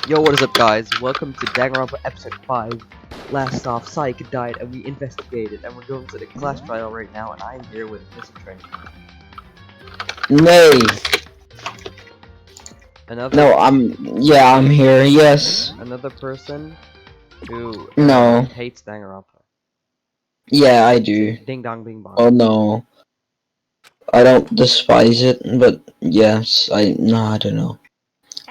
Yo, what is up, guys? Welcome to Danganronpa episode 5. Last off, Psyche died and we investigated, and we're going to the class trial right now, and I'm here with Mr. Treni. Nay. Another No, I'm here, yes. another person who No. hates Danganronpa. Yeah, I do. Ding dong bing bong. Oh no. I don't despise it, but yes, I don't know.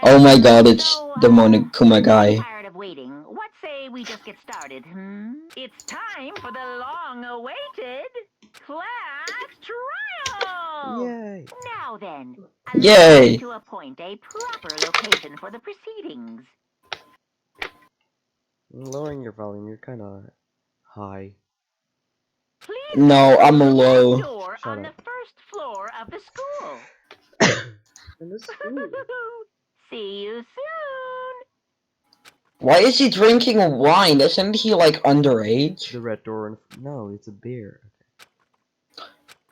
Oh my god, it's the Monokuma guy. Tired of waiting. What say we just get started, It's time for the long-awaited class trial! Yay! Now then, Yay! to appoint a proper location for the proceedings. I'm lowering your volume, you're kinda high. Please No, I'm go to the low. door Shut on up. the first floor of the school. In the school. See you soon! Why is he drinking wine? Isn't he like underage? The red door and no, it's a beer.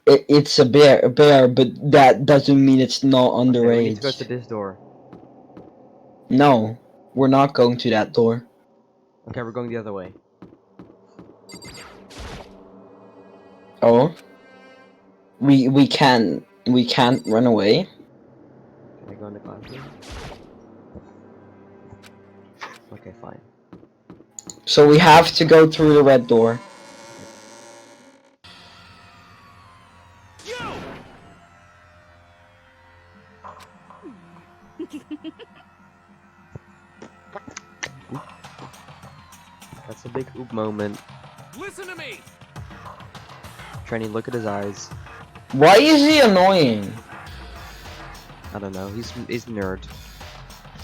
It's a bear, but that doesn't mean it's not Okay, we need to go underage. to this door. No, we're not going to that door. Okay, we're going the other way. Oh? We can't run away? Can I go in the classroom? Okay, fine. So we have to go through the red door. That's a big oop moment. Listen to me. Treni, look at his eyes. Why is he annoying? I don't know. He's nerd.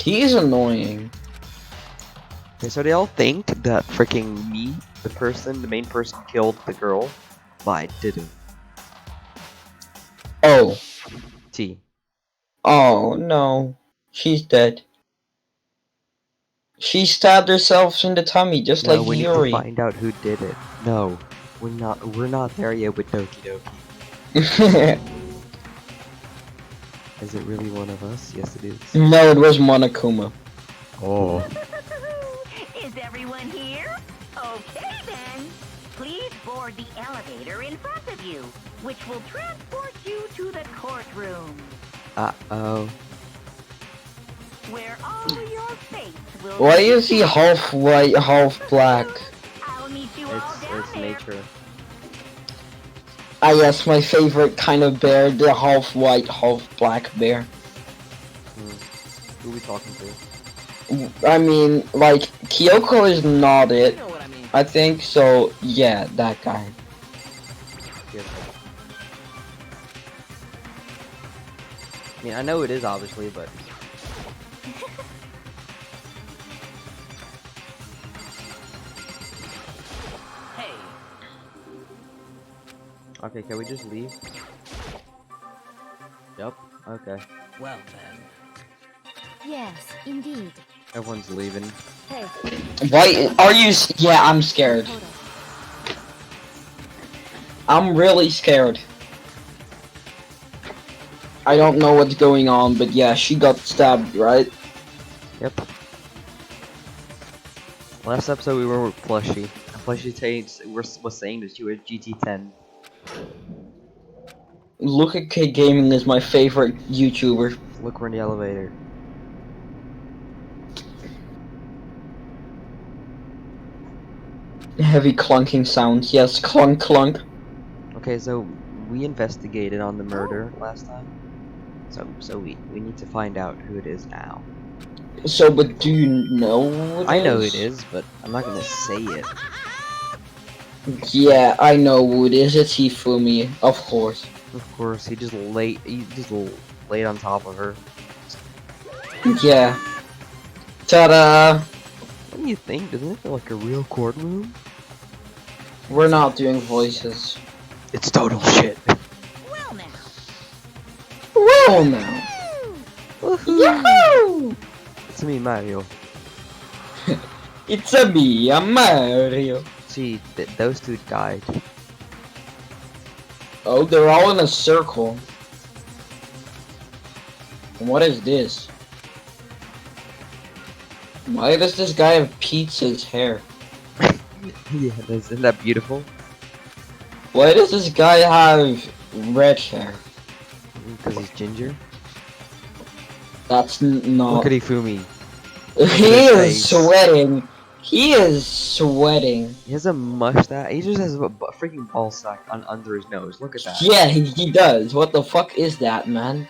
He's annoying. Okay, so they all think that freaking me, the main person, killed the girl, but I didn't. Oh. T. Oh no. She's dead. She stabbed herself in the tummy just No, like we Yuri. need to find out who did it. No, we're not there yet with Doki Doki. Is it really one of us? Yes, it is. No, it was Monokuma. Oh. Is everyone here? Okay then. Please board the elevator in front of you, which will transport you to the courtroom, Uh-oh. where all your fates will. Why is he half white, half black? I'll meet you all down It's there. nature. Ah yes, my favorite kind of bear, the half white, half black bear. Who are we talking to? I mean, like, Kyoko is not it. You know what I mean. I think so, yeah, that guy. I mean, I know it is, obviously, but... Hey, Okay, can we just leave? Yep, okay. well then. Yes, indeed. Everyone's leaving. Hey, Why are you? Yeah, I'm scared. hold on. I'm really scared. I don't know what's going on, but yeah, she got stabbed, right? Yep. Last episode we were with Plushy. And Plushy was saying that you were GT10. Look at K Gaming is my favorite YouTuber. Look, we're in the elevator. Heavy clunking sound. Yes, clunk clunk. Okay, so we investigated on the murder last time. So we need to find out who it is now. So, but do you know who it I know who is? it is, but I'm not gonna say it. Yeah, I know who it is. It's Hifumi, of course. Of course, he just laid on top of her. Yeah. Ta-da! What do you think? Doesn't it feel like a real courtroom? We're not doing voices. It's total shit. Well now. Well now. Woohoo! Yahoo! It's me, Mario. It's a me, a Mario. See, those two died. Oh, they're all in a circle. What is this? Why does this guy have Pizza's hair? Yeah, isn't that beautiful? Why does this guy have red hair? Because he's ginger. That's Look not. at Ifumi. He his is face. sweating. He is sweating. He has a mustache. He just has a freaking ball sack under his nose. Look at that. Yeah, he does. What the fuck is that, man?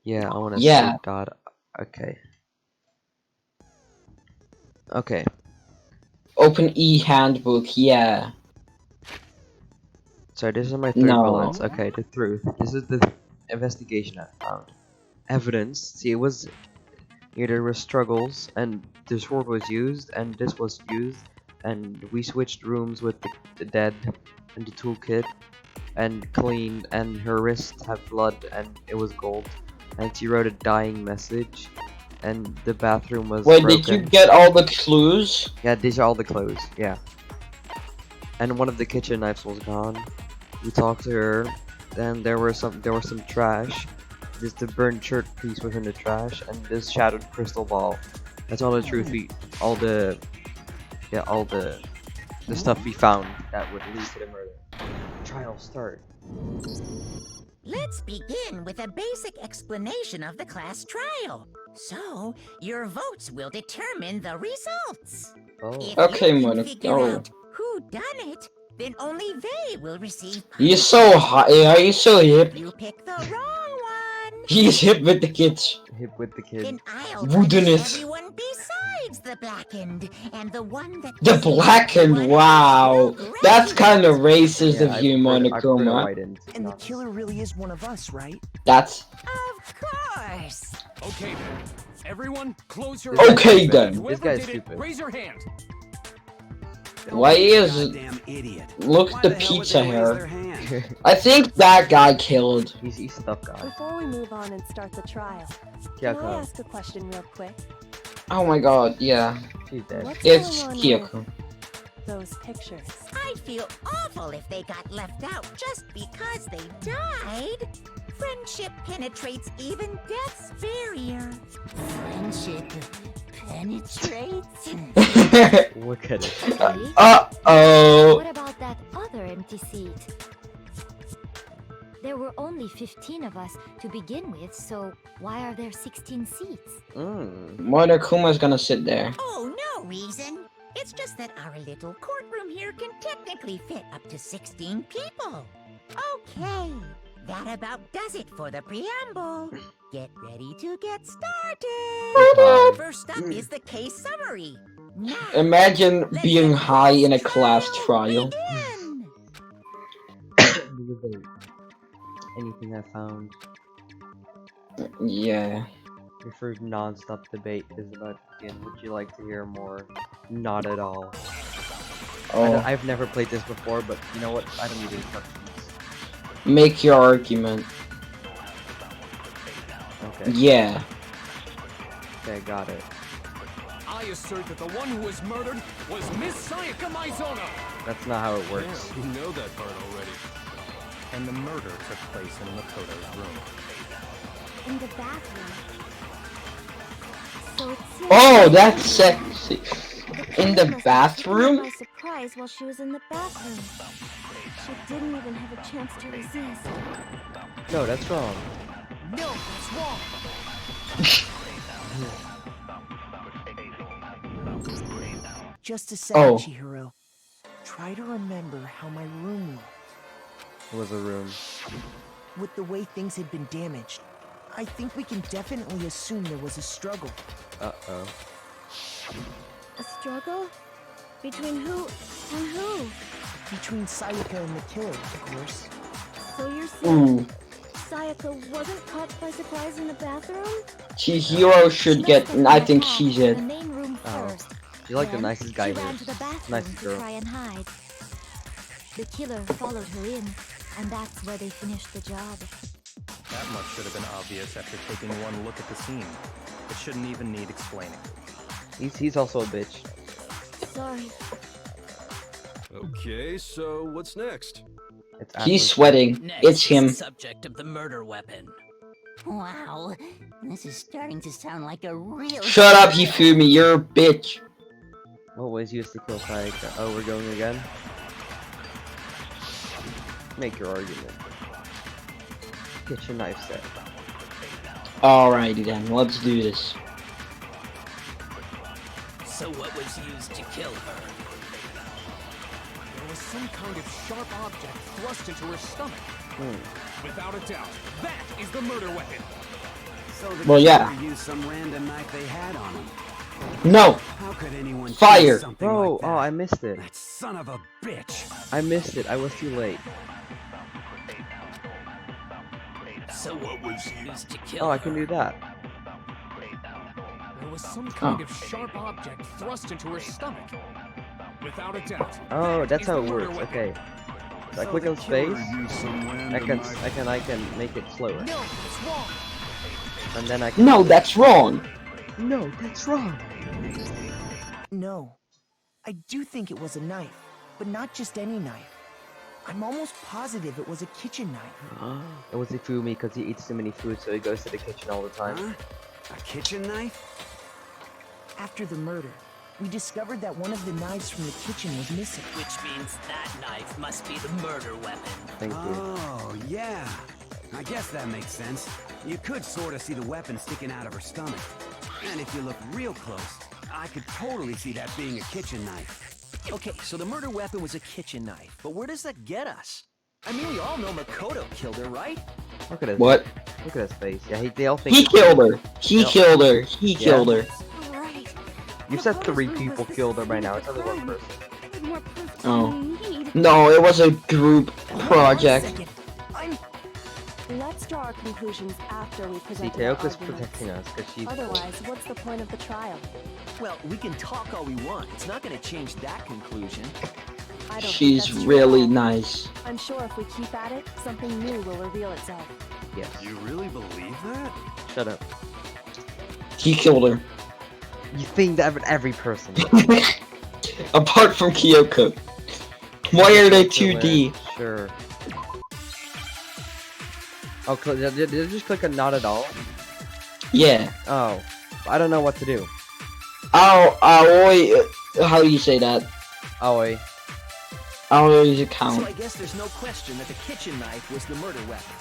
Yeah, I want to Yeah. sleep god. Okay. Okay. Open e-handbook, yeah. So this is my three No. bullets. Okay, the truth. This is the investigation I found. Evidence. See, it was here. There were struggles, and the sword was used, and this was used, and we switched rooms with the dead and the toolkit, and cleaned, and her wrist had blood, and it was gold, and she wrote a dying message, and the bathroom was Wait, broken. did you get all the clues? Yeah, these are all the clothes. Yeah. And one of the kitchen knives was gone. We talked to her. Then there was some trash. The burned shirt piece was in the trash, and this shattered crystal ball. That's all the truth. All the stuff we found that would lead to the murder. Trial start. Let's begin with a basic explanation of the class trial. So, your votes will determine the results. Oh. If Okay, you can Monica. figure out who done it, then only they will receive. You're so high. Are you so hip? You pick the wrong one. He's hip with the kids. Hip with the kid. Then I'll Woodeness. punish everyone besides the blackened, and the one that The receives blackened, one wow. will That's kind of graduate. racist Yeah, of you, Monokuma. white in, to be And the honest. killer really is one of us, right? That's Of course. Okay then. Everyone, close your This guy's Okay, stupid. then. This Whoever guy's did stupid. it, raise your hand. why is Goddamn idiot. look Why at the the hell would pizza they raise their hair. hand? I think that guy killed. He's a tough guy. Before we move on and start the trial, Yeah, can I ask a question real quick? Oh my god, yeah. She's dead. What's It's going on Kyoko. with those pictures? I'd feel awful if they got left out just because they died. Friendship penetrates even death's barrier. Friendship penetrates? Look at it. Really? Uh-oh. What about that other empty seat? There were only 15 of us to begin with, so why are there 16 seats? Monokuma's gonna sit there. Oh, no reason. It's just that our little courtroom here can technically fit up to 16 people. Okay, that about does it for the preamble. Get ready to get started. First up is the case summary. Now, Imagine let being the high in a class trial trial. begin. Anything I found. Yeah. Your first non-stop debate is about to begin. Would you like to hear more? Not at all. Oh, I've never played this before, but you know what? I don't need instructions. make your argument. Okay. Yeah. Okay, got it. I assert that the one who was murdered was Miss Sayaka Maizono. That's not how it works. You know that part already. And the murder took place in Makoto's room. In the bathroom. So it seems Oh, like that's sexy. In the Must have taken her bathroom? by surprise while she was in the bathroom. She didn't even have a chance to resist. No, that's wrong. No, that's wrong. Just a second, Oh. Chihiro. Try to remember how my room looked. It was a room. With the way things had been damaged, I think we can definitely assume there was a struggle. Uh-oh. A struggle? Between who and who? Between Sayaka and the killer, of course. So you're saying Ooh. Sayaka wasn't caught by surprise in the bathroom? Chihiro should She get. must have I been think attacked she in did. the main room Oh. first. You're like the Then nicest guy she here. ran to the bathroom Nicest to girl. try and hide. The killer followed her in, and that's where they finished the job. That much should have been obvious after taking one look at the scene. It shouldn't even need explaining. He's also a bitch. Sorry. Okay, so what's next? It's He's absolute- sweating. Next It's is him. the subject of the murder weapon. Wow, this is starting to sound like a real. Shut up, Hifumi, you're a bitch. Always used to kill Sayaka. Oh, we're going again? Make your argument. Get your knife set. Alrighty then, let's do this. So what was used to kill her? There was some kind of sharp object thrust into her stomach. Without a doubt, that is the murder weapon. So the Well, yeah. killer used some random knife they had on him. No! How could anyone Fire! choose something Bro, like that? oh, I missed it. That son of a bitch! I missed it. I was too late. So what was used to kill Oh, her? I can do that. There was some kind of sharp object thrust into her stomach. Without a doubt. Oh, that that's is how the it murder works. weapon. Okay. So I So click the on space. killer used some I can make it slower. No, it's wrong. And then I can. No, that's wrong! No, that's wrong. No. I do think it was a knife, but not just any knife. I'm almost positive it was a kitchen knife. It was Ifumi because he eats too many food, so he goes to the kitchen all the time. Huh? A kitchen knife? After the murder, we discovered that one of the knives from the kitchen was missing. Which means that knife must be the murder weapon. Thank you. Oh, yeah. I guess that makes sense. You could sort of see the weapon sticking out of her stomach. And if you look real close, I could totally see that being a kitchen knife. Okay, so the murder weapon was a kitchen knife, but where does that get us? I mean, we all know Makoto killed her, right? Look at his. What? Look at his face. Yeah, they all think He killed her! He Yep. killed her! He Yeah. killed her! Right. You said Makoto's 3 move people was the killed her by scene now. of It's the only one crime. person. With more proof Oh. than we need. No, it was a group project. 1 second. I'm... Let's draw our conclusions after we See, present our Kayoko's arguments. protecting us because she's. Otherwise, what's the point of the trial? Well, we can talk all we want. It's not going to change that conclusion. I don't think She's that's true really at all. nice. I'm sure if we keep at it, something new will reveal itself. Yes. You really believe that? Shut up. He killed her. You think that with every person. Apart from Kyoko. Why are they 2D? Sure. Oh, did you just click on not at all? Yeah. Oh. I don't know what to do. How do you say that? Aoi. Aoi's So account. I guess there's no question that the kitchen knife was the murder weapon.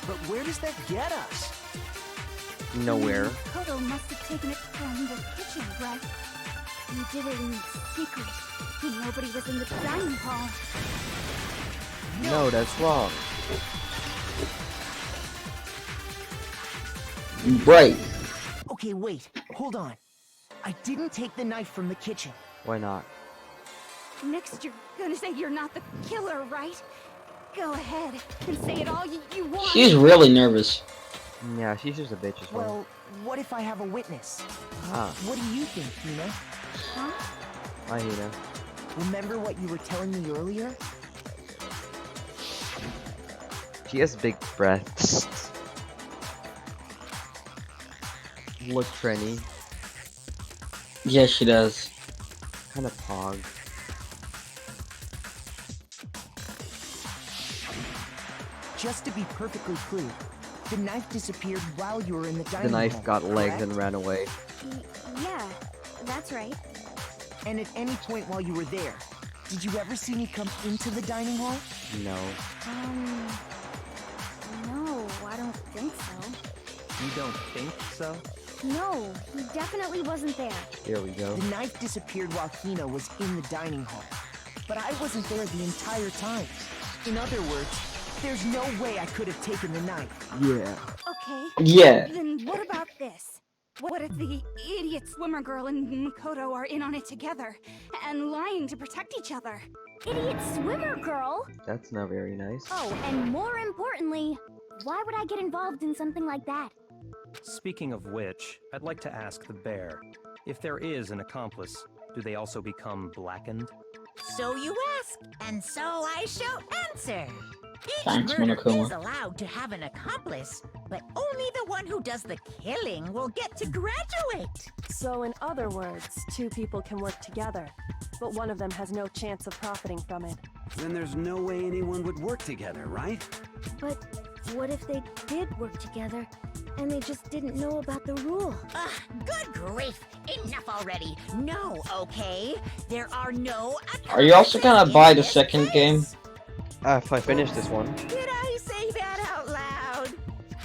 But where does that get us? Nowhere. Makoto must have taken it from the kitchen, right? He did it in secret. Nobody was in the dining hall. No, that's wrong. Right. Okay, wait. Hold on. I didn't take the knife from the kitchen. Why not? Next, you're gonna say you're not the killer, right? Go ahead and say it all you want. She's really nervous. Yeah, she's just a bitch as well. Well, what if I have a witness? Ah, What do you think, Hina? Huh? hi Hina. Remember what you were telling me earlier? She has big breaths. Look, Treni. Yes, she does. Kind of pog. Just to be perfectly clear, the knife disappeared while you were in the dining The knife hall, got legs correct? and ran away. Yeah, that's right. And at any point while you were there, did you ever see me come into the dining hall? No. No, I don't think so. You don't think so? No, he definitely wasn't there. Here we go. The knife disappeared while Hina was in the dining hall. But I wasn't there the entire time. In other words, there's no way I could have taken the knife. Yeah. Okay. Yeah. Then what about this? What if the idiot swimmer girl and Makoto are in on it together and lying to protect each other? Idiot swimmer girl! That's not very nice. Oh, and more importantly, why would I get involved in something like that? Speaking of which, I'd like to ask the bear, if there is an accomplice, do they also become blackened? So you ask, and so I shall answer. Each Thanks, murder Monokuma. is allowed to have an accomplice, but only the one who does the killing will get to graduate. So in other words, two people can work together, but one of them has no chance of profiting from it. Then there's no way anyone would work together, right? But What if they did work together, and they just didn't know about the rule? Ugh, good grief! Enough already. No, okay? There are no. Are you also gonna accomplices buy in the this second game? place. If I finish this one. Did I say that out loud?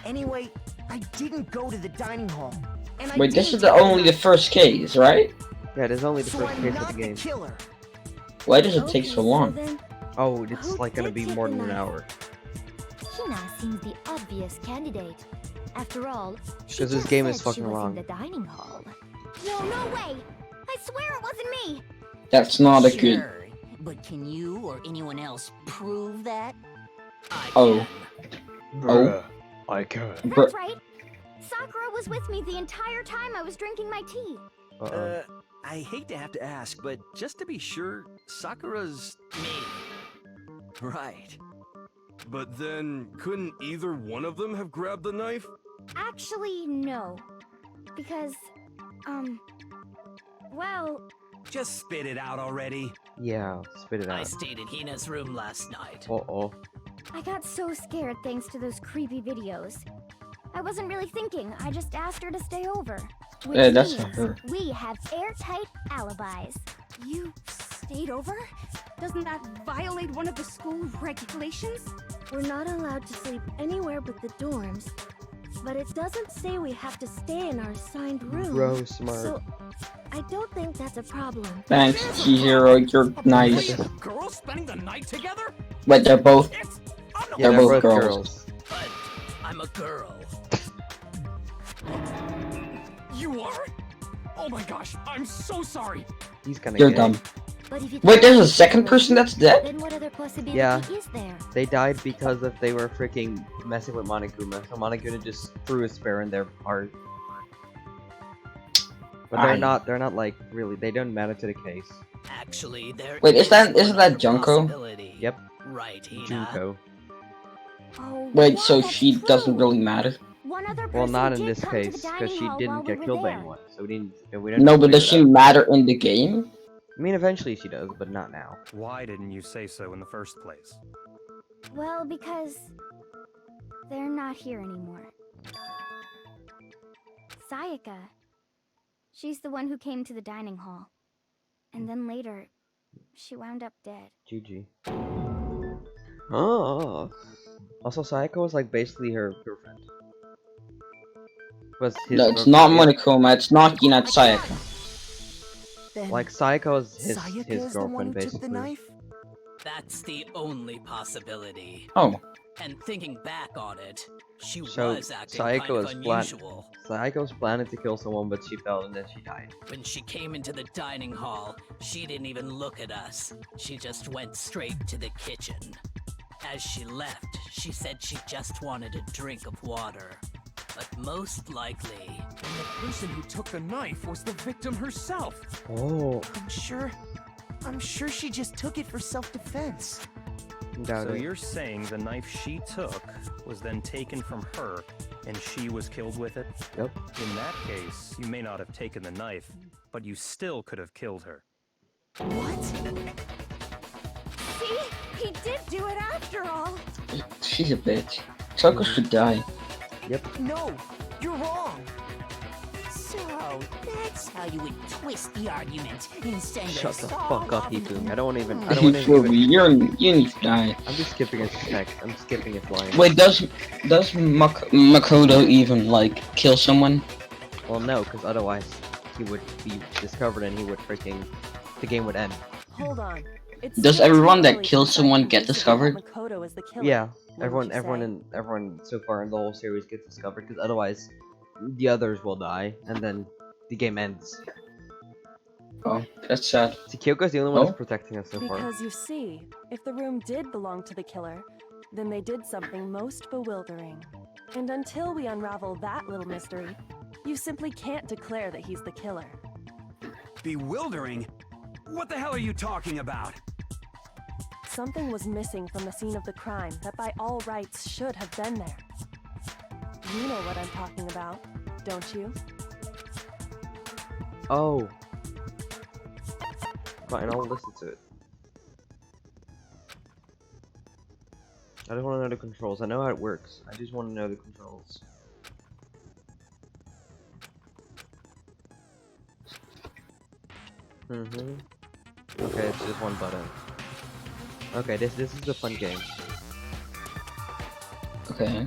Anyway, I didn't go to the dining hall. And I Wait, this didn't is take only the knife, first case, right? Yeah, there's only the so first I'm case of not the the game. killer. Why does it take Okay, so long? then, Oh, it's Who like gonna did be take more the than an knife? hour. Hina seems the obvious candidate. After all, she 'Cause this just game said is fucking she was wrong. in the dining hall. No, no way! I swear it wasn't me! That's not a good. Sure, but can you or anyone else prove that? I Oh. can. Oh. I can. That's right! Sakura was with me the entire time I was drinking my tea. I hate to have to ask, but just to be sure, Sakura's... Me. Right. But then, couldn't either one of them have grabbed the knife? Actually, no. Because, well, Just spit it out already. Yeah, spit it I out. stayed in Hina's room last night. Uh-oh. I got so scared thanks to those creepy videos. I wasn't really thinking, I just asked her to stay over. Which Yeah, that's means not her. we have airtight alibis. You stayed over? Doesn't that violate one of the school regulations? We're not allowed to sleep anywhere but the dorms. But it doesn't say we have to stay in our assigned room. Bro, smart. So, I don't think that's a problem. Thanks, Chihiro, you're nice. Three girls spending the night together? Wait, they're both. It's Yeah, They're both girls. But I'm a girl. You are? Oh my gosh, I'm so sorry. He's kinda You're gay. dumb. But if you Wait, there's a can't second sleep person that's dead? Then what other possibility Yeah. is there? They died because of they were freaking messing with Monokuma. So Monokuma just threw a spear in their heart. But they're not like really, they don't matter to the case. Actually, there Wait, isn't that one other Junko? possibility. Yep. Right, Hina. Junko. Oh, Wait, yeah, so that's she true. doesn't really matter? One other Well, person not in did this come to the case, dining because she hall while didn't we get were killed by there. anyone. So we don't No, but figure does it she out. matter in the game? I mean, eventually she does, but not now. Why didn't you say so in the first place? Well, because they're not here anymore. Sayaka. She's the one who came to the dining hall. And then later, she wound up dead. GG. Oh. Also, Sayako was like basically her girlfriend. Was his No, it's girlfriend, not yeah. Monokuma, it's not Hina, it's Sayaka. Then Like Sayaka's Sayaka his is the one girlfriend who took the basically. knife? That's the only possibility. Oh. And thinking back on it, she So was acting Sayako kind of was unusual. Sayako's planning to kill someone, but she fell and then she died. When she came into the dining hall, she didn't even look at us. She just went straight to the kitchen. As she left, she said she just wanted a drink of water. But most likely, And the person who took the knife was the victim herself. Oh, I'm sure she just took it for self-defense. doubt So it. you're saying the knife she took was then taken from her, and she was killed with it? Yep. In that case, you may not have taken the knife, but you still could have killed her. What? See? He did do it after all. She's a bitch. Soko should die. No, you're wrong. So, that's how you would twist the argument and send Shut us the all fuck up, off Hiku. I don't even. I You don't want to feel me? even. You need to die. I'm just skipping his text. I'm skipping his line. Wait, does Makoto even like kill someone? Well, no, because otherwise he would be discovered and he would freaking. The game would end. Hold on. It's Does still everyone too that early to kills decide someone get conclusively that discovered? Makoto is the killer, Yeah, wouldn't you say? everyone so far in the whole series gets discovered because otherwise the others will die and then the game ends. Oh, that's sad. See, Kyoko's the only one Oh? that's protecting us so far. Because you see, if the room did belong to the killer, then they did something most bewildering. And until we unravel that little mystery, you simply can't declare that he's the killer. Bewildering? What the hell are you talking about? Something was missing from the scene of the crime that by all rights should have been there. You know what I'm talking about, don't you? Oh. Fine, I'll listen to it. I just want to know the controls. I know how it works. I just want to know the controls. Okay, it's just one button. Okay, this is a fun game. Okay.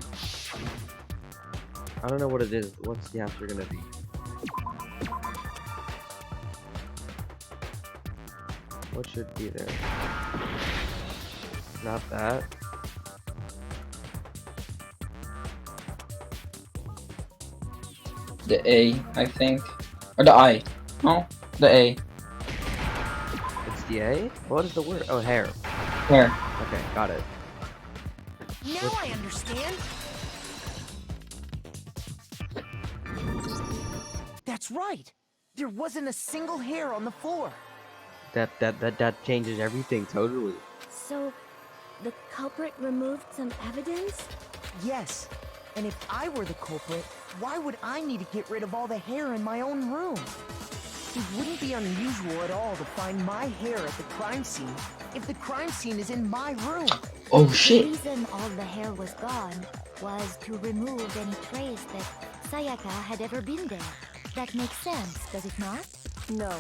I don't know what it is. What's the answer gonna be? What should be there? Not that. The A, I think. Or the I. No, the A. It's the A? What is the word? Oh, hair. Hair. Okay, got it. Now I understand. That's right. There wasn't a single hair on the floor. That changes everything totally. So, the culprit removed some evidence? Yes. And if I were the culprit, why would I need to get rid of all the hair in my own room? It wouldn't be unusual at all to find my hair at the crime scene if the crime scene is in my room. Oh shit. The reason all the hair was gone was to remove any trace that Sayaka had ever been there. That makes sense, does it not? No.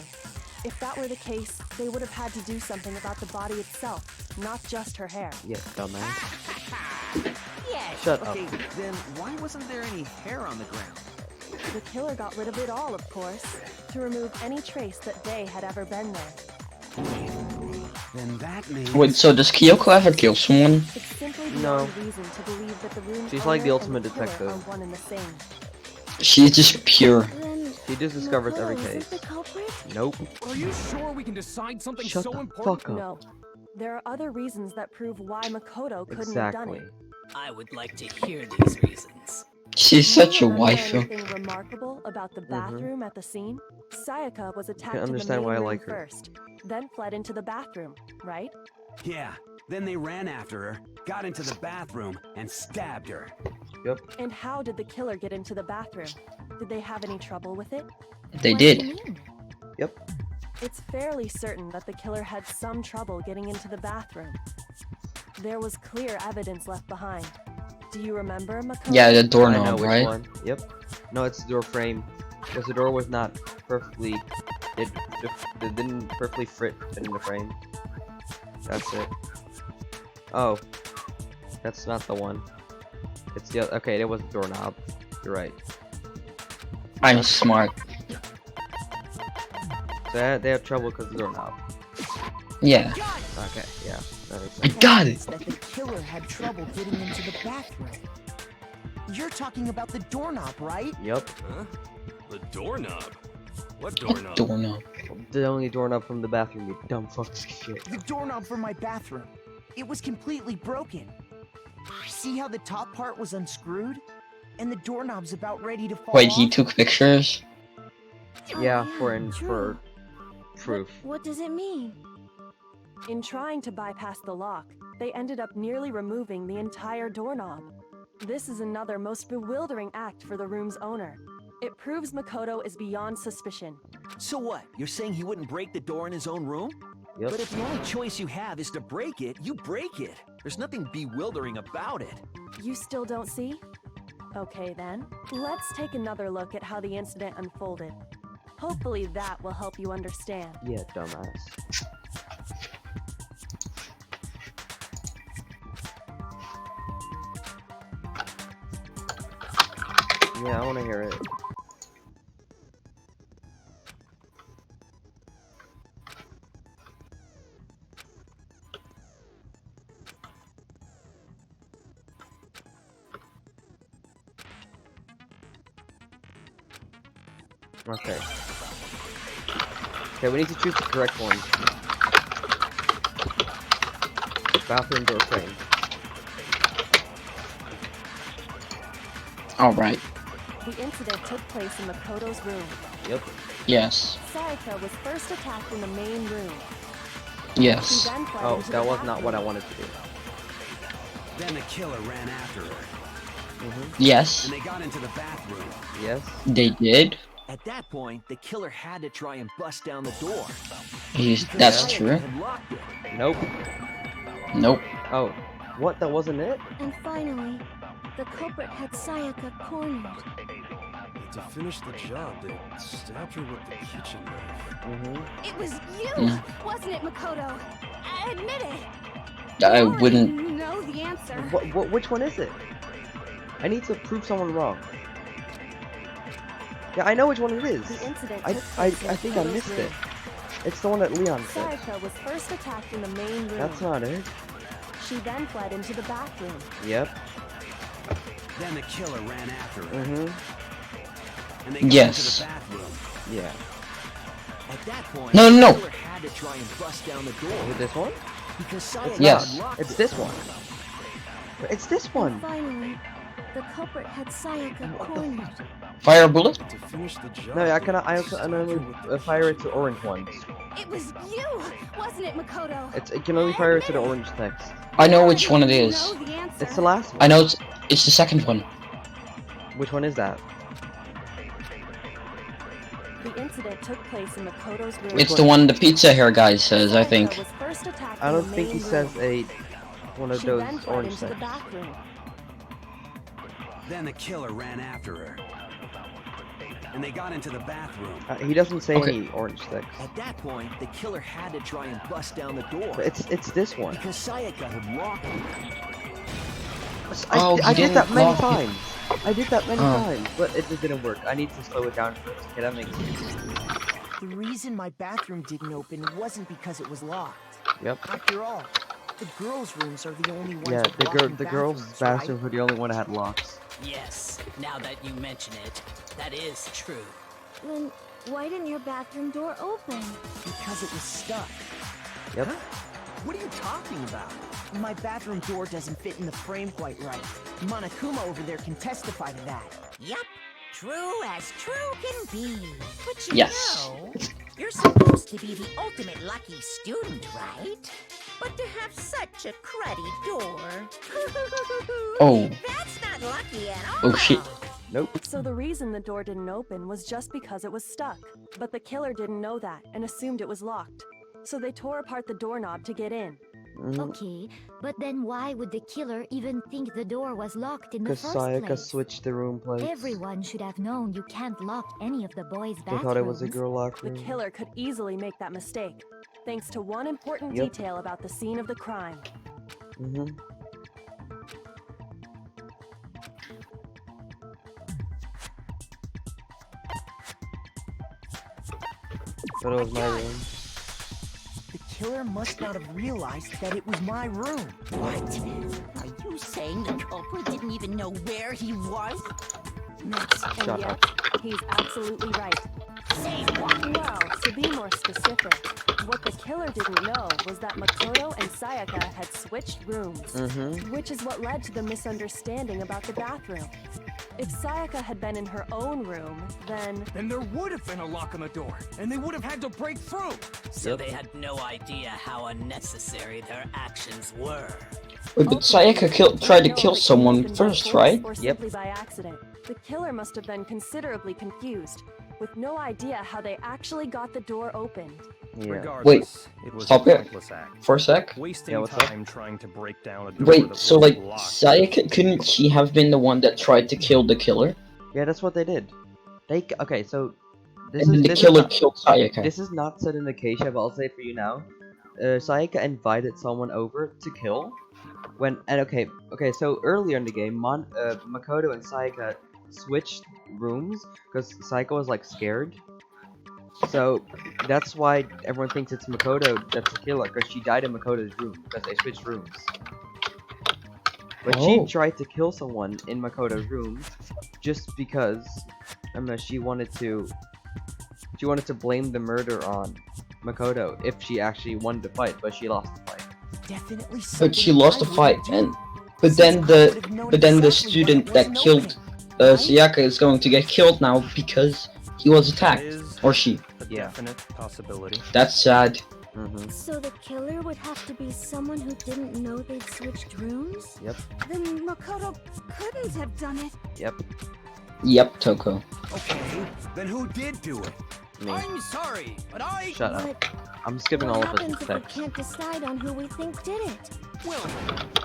If that were the case, they would have had to do something about the body itself, not just her hair. Yeah, dumbass. Yes. Shut Okay, up. then why wasn't there any hair on the ground? The killer got rid of it all, of course, to remove any trace that they had ever been there. Then that means... Wait, so does Kyoko ever kill someone? It's simply No. beyond reason to believe that the room's She's like the owner ultimate and killer detective. are one and the same. She's just pure. Then He just discovers every Makoto case. isn't the culprit? Nope. Are you sure we can decide something Shut so the important? fuck up. No. There are other reasons that prove why Makoto couldn't have done Exactly. it. I would like to hear these reasons. She's Do you such a remember waifu. anything remarkable about the bathroom at the scene? Sayaka was attacked in the understand main why I room like her. first, then fled into the bathroom, right? Yeah, then they ran after her, got into the bathroom, and stabbed her. Yep. And how did the killer get into the bathroom? Did they have any trouble with it? They What do you did. mean? Yep. It's fairly certain that the killer had some trouble getting into the bathroom. There was clear evidence left behind. Do you remember, Makoto? Yeah, the I know doorknob, which right? one. Yep. No, it's the door frame. Because the door was not perfectly... It didn't perfectly fit in the frame. That's it. Oh. That's not the one. It's the other... Okay, it was the doorknob. You're right. I'm smart. So they have trouble because of the doorknob. Yeah. Okay, yeah. That makes I sense. got it! That the killer had trouble getting into the bathroom. You're talking about the doorknob, right? Yep. Huh? The doorknob? What What doorknob? doorknob? The only doorknob from the bathroom, you dumb fucking shit. The doorknob for my bathroom. It was completely broken. See how the top part was unscrewed? And the doorknob's about ready to fall Wait, he off? took pictures? Yeah, Oh, for true. proof. What does it mean? In trying to bypass the lock, they ended up nearly removing the entire doorknob. This is another most bewildering act for the room's owner. It proves Makoto is beyond suspicion. So what? You're saying he wouldn't break the door in his own room? Yep. But if the only choice you have is to break it, you break it. There's nothing bewildering about it. You still don't see? Okay then, let's take another look at how the incident unfolded. Hopefully that will help you understand. Yeah, dumbass. Yeah, I want to hear it. Okay. Okay, we need to choose the correct one. Bathroom door frame. Alright. The incident took place in Makoto's room. Yep. Yes. Sayaka was first attacked in the main room. Yes. She then fled Oh, into that the was not what I bathroom. wanted to do. Then the killer ran after her, Yes. and they got into the bathroom. Yes. They did. At that point, the killer had to try and bust down the door. That's Sayaka true. had locked it. Nope. Nope. Oh. What? That wasn't it? And finally, the culprit had Sayaka cornered. To finish the job, they stabbed her with the kitchen knife. It was you, wasn't it, Makoto? Admit it. I You already wouldn't. know the answer. Which one is it? I need to prove someone wrong. Yeah, I know which one it is. The incident I took place in think I Makoto's missed it. room. It's the one that Leon said. Sayaka was first attacked in the main room. That's not it. She then fled into the bathroom. Yep. Then the killer ran after her. And they got Yes. into the bathroom. Yeah. At that point, No, no, no. the killer had to try and bust down the door. Is it this one? Because Sayaka Yes. unlocked It's it. this one. It's this one. Finally, the culprit had Sayaka cornered. Fire bullet? To finish the job. No, I they cannot. I stabbed can her only with the fire it kitchen to orange ones. It was you, wasn't it, Makoto? It can only fire it to the orange text. I know which one it You is. know the answer. It's the last one. I know it's the second one. Which one is that? The incident took place in Makoto's room. It's the one the pizza hair guy says, I think. Sayaka was first attacked I in don't the think he main says room. one of She those then fled orange into the texts. bathroom. Then the killer ran after her. And they got into the bathroom. He doesn't say Okay. any orange text. At that point, the killer had to try and bust down the door. But it's this one. Because Sayaka had locked it. Oh, I he did that didn't many lock it. times. I did that many Oh. times, but it just didn't work. I need to slow it down first. Okay, that makes sense. The reason my bathroom didn't open wasn't because it was locked. Yep. After all, the girls' rooms are the only ones Yeah, with the locking girls' bathrooms, right? bathrooms were the only one that had locks. Yes, now that you mention it, that is true. Then why didn't your bathroom door open? Because it was stuck. Yep. What are you talking about? My bathroom door doesn't fit in the frame quite right. Monokuma over there can testify to that. Yup, true as true can be. But you Yes. know, you're supposed to be the ultimate lucky student, right? But to have such a cruddy door. Oh. That's not lucky at all. Oh shit. Nope. So the reason the door didn't open was just because it was stuck. But the killer didn't know that and assumed it was locked. So they tore apart the doorknob to get in. Okay, but then why would the killer even think the door was locked in the Because first Sayaka place? switched the room plates. Everyone should have known you can't lock any of the boys' They bathrooms. thought it was a girl locker The room. killer could easily make that mistake, thanks to one important Yep. detail about the scene of the crime. But it was my room. The killer must not have realized that it was my room. What? Are you saying the culprit didn't even know where he was? And Shut yet, up. he's absolutely right. Say what? Well, to be more specific, what the killer didn't know was that Makoto and Sayaka had switched rooms, which is what led to the misunderstanding about the bathroom. If Sayaka had been in her own room, then there would have been a lock on the door, and they would have had to break through. So they had no idea how unnecessary their actions were. Wait, but Sayaka tried to kill someone first, right? Or simply by accident. The killer must have been considerably confused, with no idea how they actually got the door opened. Yeah. Regardless, it was stop a it. pointless act. For a sec. Wasting Yeah, what's up? time trying to break down a door Wait, that so was like, locked. Sayaka, couldn't she have been the one that tried to kill the killer? Yeah, that's what they did. Okay, so this And is then the this killer is not, killed Sayaka. This is not said in the Keisha, but I'll say it for you now. Sayaka invited someone over to kill. Okay, so earlier in the game, Makoto and Sayaka switched rooms because Sayaka was like scared. So that's why everyone thinks it's Makoto that's the killer, because she died in Makoto's room because they switched rooms. But she Oh. tried to kill someone in Makoto's room just because she wanted to blame the murder on Makoto if she actually won the fight, but she lost the fight. Definitely. But she lost the fight, and but then the student that killed Sayaka is going to get killed now because he was attacked, or she. A definite possibility. That's sad. So the killer would have to be someone who didn't know they'd switched rooms? Yep. Then Makoto couldn't have done it. Yep. Yep, Toko. Okay, then who did do it? Me. I'm sorry, but I... Shut up. But I'm skipping all of happens this if we text. can't decide on who we think did it? Well,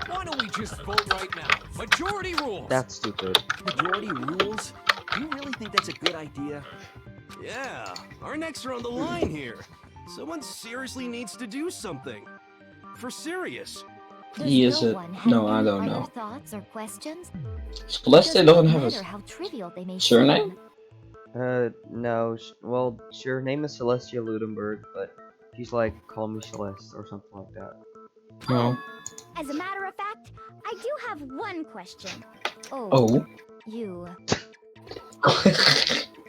why don't we just vote right now? Majority rules. That's stupid. Majority rules? Do you really think that's a good idea? Yeah, our necks are on the line here. Someone seriously needs to do something. For serious. He is no a... one have No, I any don't other know. thoughts or questions? Celeste Doesn't doesn't have matter a how trivial they may surname? seem. No. Well, her name is Celestia Ludenberg, but she's like, call me Celeste or something like that. No. As a matter of fact, I do have one question. Oh. You.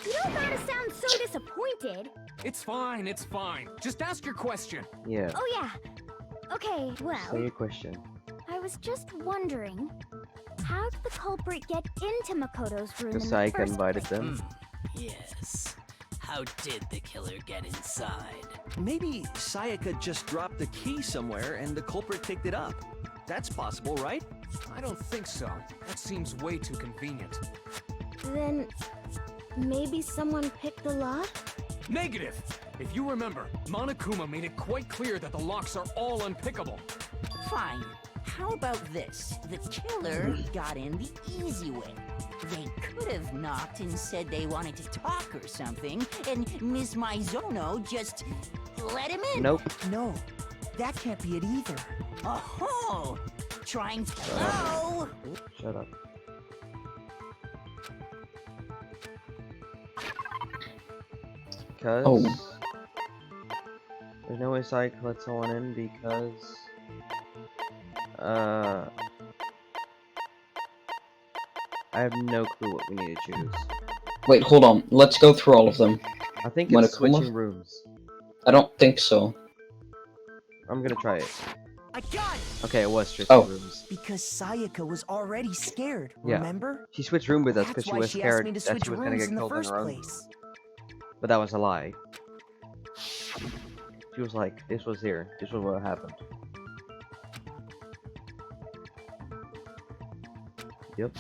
You don't gotta sound so disappointed. It's fine, it's fine. Just ask your question. Yeah. Oh yeah. Okay, well, Say your question. I was just wondering, how did the culprit get into Makoto's room in Because the Sayaka first invited place? them. Yes. How did the killer get inside? Maybe Sayaka just dropped the key somewhere and the culprit picked it up. That's possible, right? I don't think so. That seems way too convenient. Then, maybe someone picked the lock? Negative! If you remember, Monokuma made it quite clear that the locks are all unpickable. Fine. How about this? The killer got in the easy way. They could have knocked and said they wanted to talk or something, and Miss Maizono just let him in. Nope. No, that can't be it either. Oh, trying to... Hello? Shut up. Because there's no way Sayaka let someone in because I have no clue what we need to choose. Wait, hold on. Let's go through all of them. I think it's Monokuma? switching rooms. I don't think so. I'm gonna try it. I got it! Okay, it was switching Oh. rooms. Because Sayaka was already scared, Yeah. remember? She switched room with us because That's she why was she asked scared me to that switch she was gonna rooms get in the killed in first her own. place. But that was a lie. She was like, this was here. This was what happened. Yep.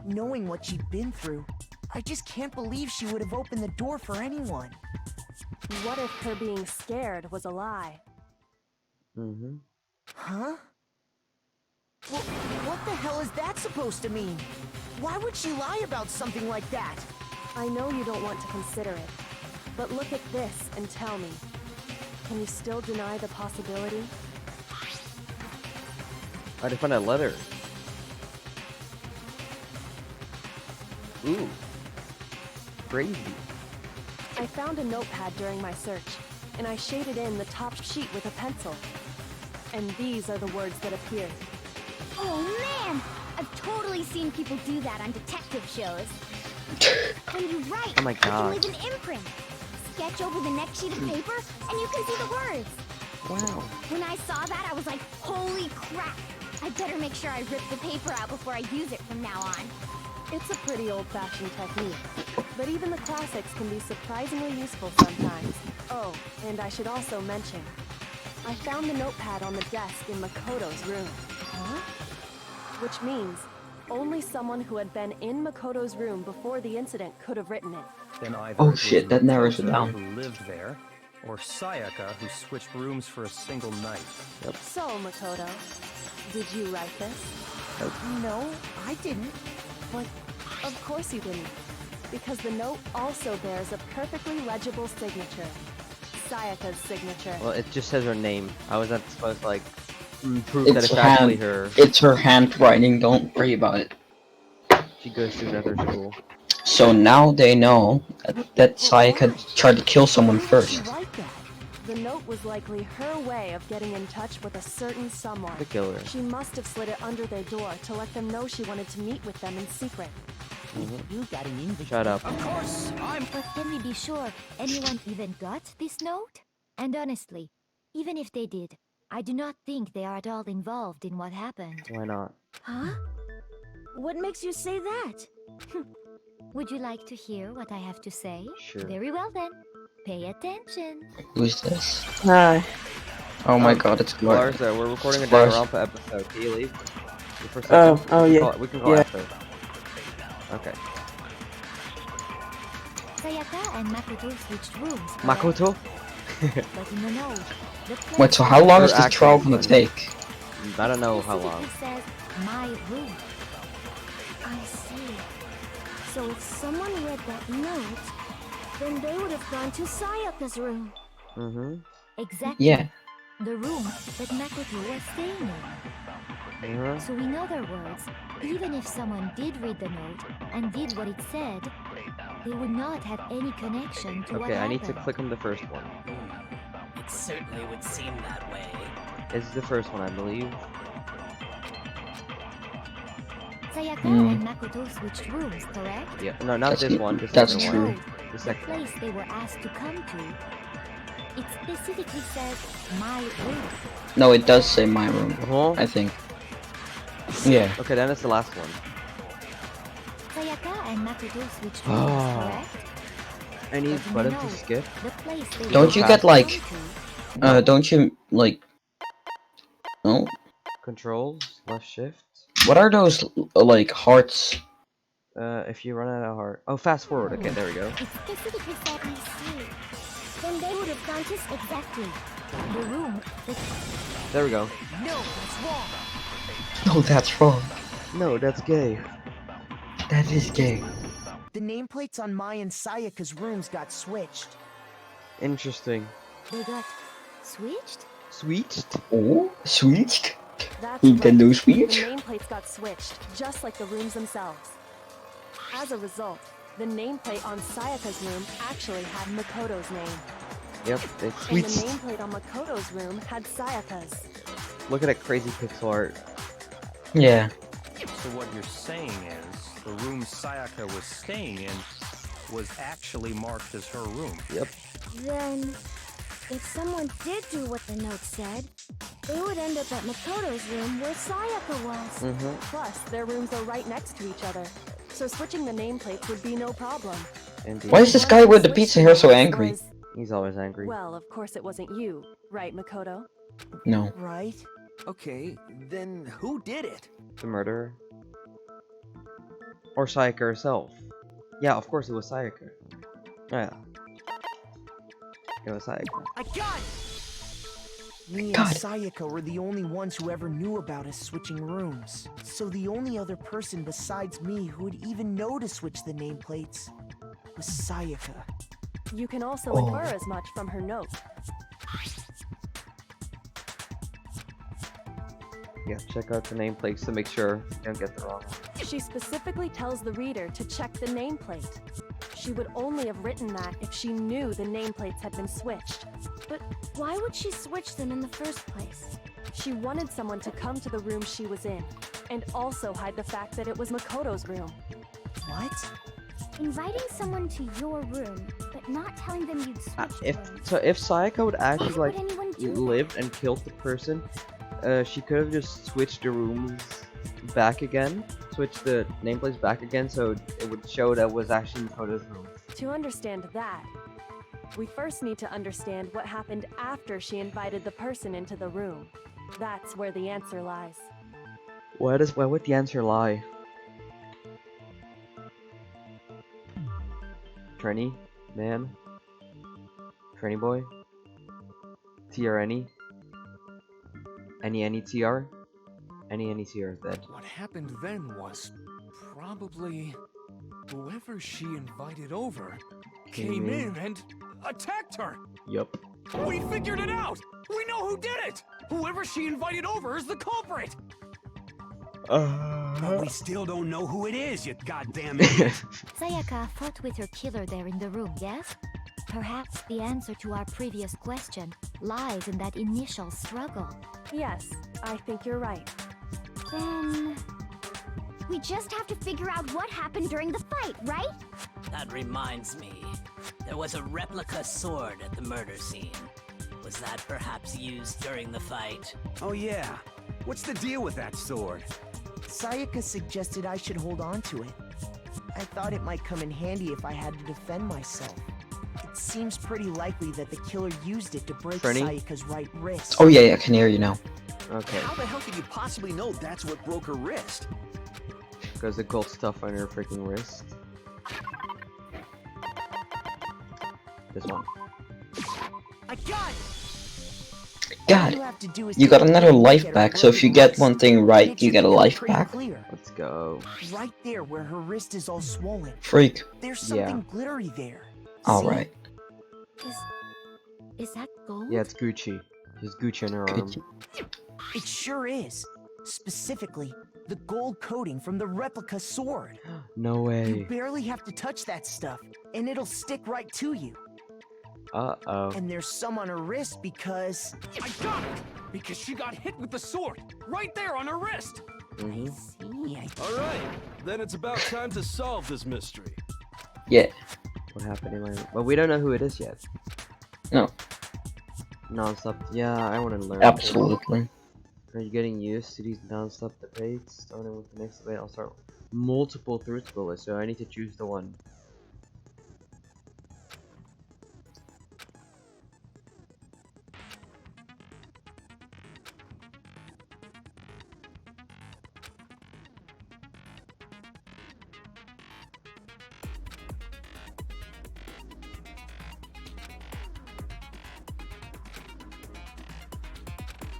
Knowing what she'd been through, I just can't believe she would have opened the door for anyone. What if her being scared was a lie? Mm-hmm. Huh? Well, what the hell is that supposed to mean? Why would she lie about something like that? I know you don't want to consider it, but look at this and tell me. Can you still deny the possibility? I had to find a letter. Ooh. Crazy. I found a notepad during my search, and I shaded in the top sheet with a pencil. And these are the words that appeared. Oh man! I've totally seen people do that on detective shows. When you write, Oh my you can God. leave an imprint. Sketch over the next sheet of paper, and you can see the words. Wow. When I saw that, I was like, holy crap! I better make sure I rip the paper out before I use it from now on. It's a pretty old-fashioned technique, but even the classics can be surprisingly useful sometimes. Oh, and I should also mention, I found the notepad on the desk in Makoto's room. Huh? Which means only someone who had been in Makoto's room before the incident could have written it. Then either Oh it was shit, that narrows it Makoto down. who lived there, or Sayaka who switched rooms for a single night. So, Makoto, did you write this? No, I didn't. But Of course you didn't, because the note also bears a perfectly legible signature. Sayaka's signature. Well, it just says her name. I was not supposed to, like, prove that It's it's actually hand. her. It's her handwriting. Don't worry about it. She goes to another school. So now they know that Sayaka tried to kill someone first. Write that. The note was likely her way of getting in touch with a certain someone. The killer. She must have slid it under their door to let them know she wanted to meet with them in secret. You got an invitation. Shut up. Of course, But can we be sure anyone even got this note? And honestly, even if they did, I do not think they are at all involved in what happened. Why not? Huh? What makes you say that? Would you like to hear what I have to say? Sure. Very well then. Pay attention. Who's this? Hi. Oh my god, it's Lars. Larsa, we're recording a Lars. Danganronpa episode. Can you leave? For a Oh, second? oh, We can yeah. call- We can call Yeah. after. Okay. Sayaka and Makoto switched rooms. correct? Makoto? But in the note, the place Wait, so how long is this Or trial actually, gonna take? I don't know how long. specifically says my room. I see. So if someone read that note, then they would have gone to Sayaka's room. Mm-hmm. Exactly. Yeah. The room that Makoto was staying in. So in other words, even if someone did read the note and did what it said, they would not have any connection to what Okay, I happened. need to click on the first one. It certainly would seem that way. It's the first one, I believe. Sayaka and Makoto switched rooms, correct? Yeah, no, not this one. The That's second true. one. The second one. Place they were asked to come to. It specifically says my room. No, it does say my room. I think. Yeah. Okay, then it's the last one. Sayaka and Makoto switched Oh. rooms, correct? I need But in button the to note, skip. the place they Don't were you asked get to like, come to. don't you like, no? Controls, left shift. What are those like hearts? If you run out of heart. Oh, fast forward. Okay, there we go. It specifically said I see. Then they would have gone to exactly. The room that There we go. No, that's wrong. No, that's wrong. No, that's gay. That is gay. The nameplates on Mai and Sayaka's rooms got switched. Interesting. they got switched? Switched? Oh, switched? That's Nintendo right. Switch? The nameplates got switched, just like the rooms themselves. As a result, the nameplate on Sayaka's room actually had Makoto's name. Yep, it's And the switched. nameplate on Makoto's room had Sayaka's. Look at that crazy pixel art. Yeah. So what you're saying is, the room Sayaka was staying in was actually marked as her room. Yep. Then, if someone did do what the note said, they would end up at Makoto's room where Sayaka was. Mm-hmm. Plus, their rooms are right next to each other, so switching the nameplates would be no problem. Indeed. Why is this guy with the pizza hair so angry? He's always angry. Well, of course it wasn't you, right, Makoto? No. Right? Okay, then who did it? The murderer. Or Sayaka herself. Yeah, of course it was Sayaka. Yeah. It was Sayaka. I got it! Me and Sayaka were the only ones who ever knew about us switching rooms. So the only other person besides me who would even know to switch the nameplates was Sayaka. You can also Oh. infer as much from her note. Yeah, check out the nameplates to make sure you don't get the wrong one. She specifically tells the reader to check the nameplate. She would only have written that if she knew the nameplates had been switched. But why would she switch them in the first place? She wanted someone to come to the room she was in, and also hide the fact that it was Makoto's room. What? Inviting someone to your room, but not telling them you'd switch rooms. If Sayaka would actually Why would like anyone do that? lived and killed the person, she could have just switched the rooms back again, switched the nameplates back again, so it would show that was actually Makoto's room. To understand that, we first need to understand what happened after she invited the person into the room. That's where the answer lies. Why would the answer lie? Treni, man, Treni boy, TR any TR, any TR is dead. What happened then was probably whoever she invited over came in and attacked her. Yup. We figured it out. We know who did it. Whoever she invited over is the culprit. But we still don't know who it is, you goddamn idiot. Sayaka fought with her killer there in the room, yes? Perhaps the answer to our previous question lies in that initial struggle. Yes, I think you're right. Then... we just have to figure out what happened during the fight, right? That reminds me. There was a replica sword at the murder scene. Was that perhaps used during the fight? Oh yeah. What's the deal with that sword? Sayaka suggested I should hold on to it. I thought it might come in handy if I had to defend myself. It seems pretty likely that the killer used it to break Treni? Sayaka's right wrist. Oh yeah, I can hear you now. Okay, How the hell could you possibly know that's what broke her wrist? because the gold stuff on her freaking wrist. This one. I got it! God, All you have to do is you got take a another look life at her back, so if you broken get wrist, one thing and right, it you should get a become life pretty back. clear. Let's go. Right there where her wrist is all swollen. Freak. There's Yeah. something glittery there. Alright. Is that gold? Yeah, it's Gucci. She's Gucci on her arm. It sure is. Specifically, the gold coating from the replica sword. No You way. barely have to touch that stuff, and it'll stick right to you. Uh-oh. And there's some on her wrist because... I got it! Because she got hit with the sword, right there on her wrist! Alright, then it's about time to solve this mystery. Yeah. What happened? Well, we don't know who it is yet. No. Non-stop. Yeah, I want to learn. Absolutely. Are you getting used to these non-stop debates? Starting with the next debate, I'll start multiple truth bullets, so I need to choose the one.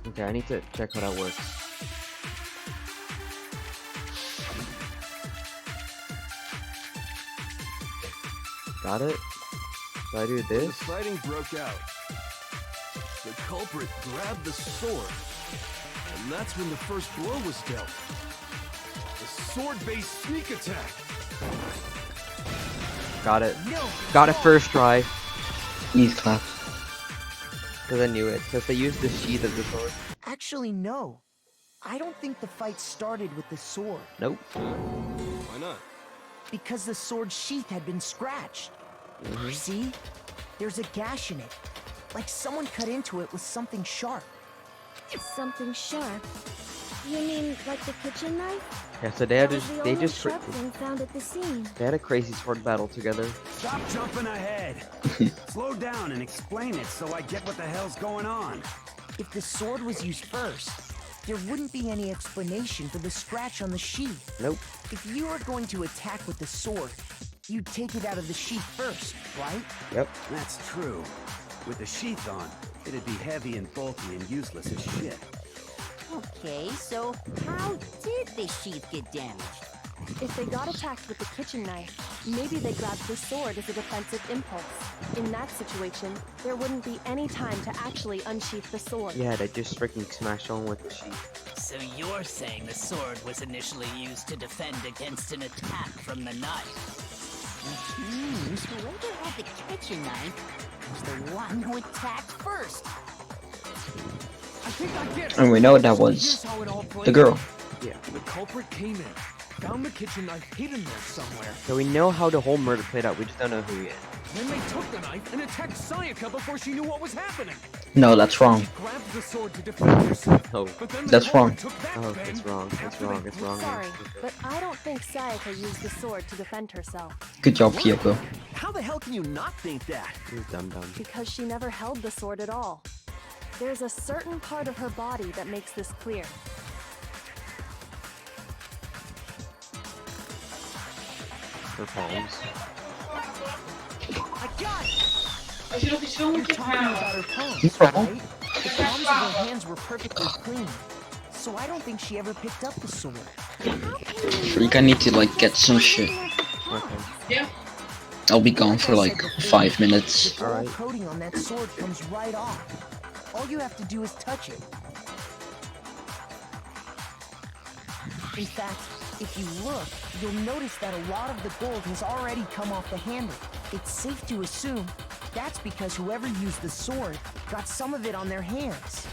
Okay, I need to check how that works. Got it? So I do When the this? fighting broke out, the culprit grabbed the sword, and that's when the first blow was dealt. The sword-based sneak attack. Got it. Got it first try. Ease clap. Because I knew it. Because they used the sheath of the sword. Actually, no. I don't think the fight started with the sword. Nope. Why not? Because the sword sheath had been scratched. See? There's a gash in it. Like someone cut into it with something sharp. Something sharp? You mean like the kitchen knife? Yeah, so they had That was just the they only just sharp thing found at the scene. they had a crazy sword battle together. Stop jumping ahead. Slow down and explain it so I get what the hell's going on. If the sword was used first, there wouldn't be any explanation for the scratch on the sheath. Nope. If you were going to attack with the sword, you'd take it out of the sheath first, right? Yep. That's true. With the sheath on, it'd be heavy and bulky and useless as shit. Okay, so how did the sheath get damaged? If they got attacked with the kitchen knife, maybe they grabbed the sword as a defensive impulse. In that situation, there wouldn't be any time to actually unsheath the sword. Yeah, they just freaking smashed on with the sheath. So you're saying the sword was initially used to defend against an attack from the knife? So whoever had the kitchen knife was the one who attacked first. I think I get it. And we know that So was here's how it all the played girl. out. Yeah. The culprit came in, found the kitchen knife hidden there somewhere. So we know how the whole murder played out, we just don't know who yet. Then they took the knife and attacked Sayaka before she knew what was happening. No, that's wrong. She grabbed the sword to defend herself. Oh, But then the that's wrong. culprit took that Oh, pen it's wrong. It's after wrong. they- It's wrong. Sorry, but I don't think Sayaka used the sword to defend herself. Good job, Kyoko. How the hell can you not think that? You dumb dumb. Because she never held the sword at all. There's a certain part of her body that makes this clear. Her palms. I got it! You're talking about her palms, No problem. right? The palms of her hands were perfectly clean. So I don't think she ever picked up the sword. Freak, I need to like get some shit. Okay. Yeah. I'll be gone for like 5 minutes. The gold coating on that sword comes right off. All you have to do is touch it. In fact, if you look, you'll notice that a lot of the gold has already come off the handle. It's safe to assume that's because whoever used the sword got some of it on their hands.